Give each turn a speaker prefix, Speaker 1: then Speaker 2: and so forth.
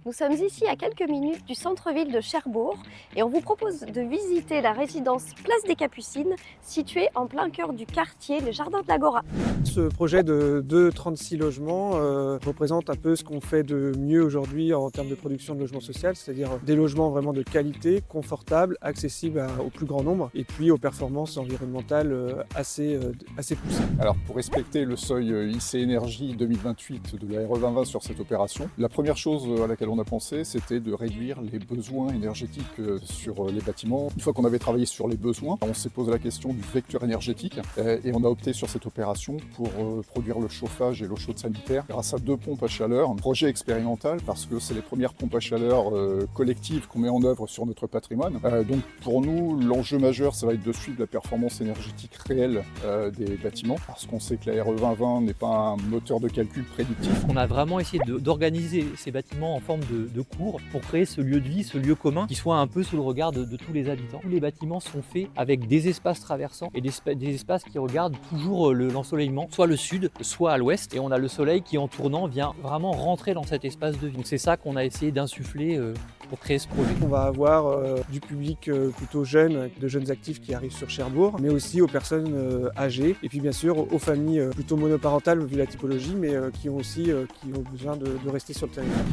Speaker 1: Nous sommes ici à quelques minutes du centre-ville de Cherbourg et on vous propose de visiter la résidence Place des Capucines située en plein cœur du quartier, le Jardin de l'Agora.
Speaker 2: Ce projet de 36 logements représente un peu ce qu'on fait de mieux aujourd'hui en termes de production de logement social, c'est-à-dire des logements vraiment de qualité, confortables, accessibles au plus grand nombre et puis aux performances environnementales assez poussées.
Speaker 3: Alors pour respecter le seuil IC Énergie 2028 de la RE 2020 sur cette opération, la première chose à laquelle on a pensé, c'était de réduire les besoins énergétiques sur les bâtiments. Une fois qu'on avait travaillé sur les besoins, on s'est posé la question du vecteur énergétique et on a opté sur cette opération pour produire le chauffage et l'eau chaude sanitaire grâce à 2 pompes à chaleur. Un projet expérimental parce que c'est les premières pompes à chaleur collectives qu'on met en œuvre sur notre patrimoine. Donc pour nous, l'enjeu majeur, ça va être de suivre la performance énergétique réelle des bâtiments parce qu'on sait que la RE 2020 n'est pas un moteur de calcul prédictif.
Speaker 4: On a vraiment essayé d'organiser ces bâtiments en forme de cours pour créer ce lieu de vie, ce lieu commun qui soit un peu sous le regard de tous les habitants. Tous les bâtiments sont faits avec des espaces traversants et des espaces qui regardent toujours l'ensoleillement, soit le sud, soit à l'ouest. Et on a le soleil qui en tournant vient vraiment rentrer dans cet espace de vie. Donc c'est ça qu'on a essayé d'insuffler pour créer ce projet.
Speaker 2: On va avoir du public plutôt jeune, de jeunes actifs qui arrivent sur Cherbourg, mais aussi aux personnes âgées et puis bien sûr aux familles plutôt monoparentales vu la typologie, mais qui ont besoin de rester sur le territoire.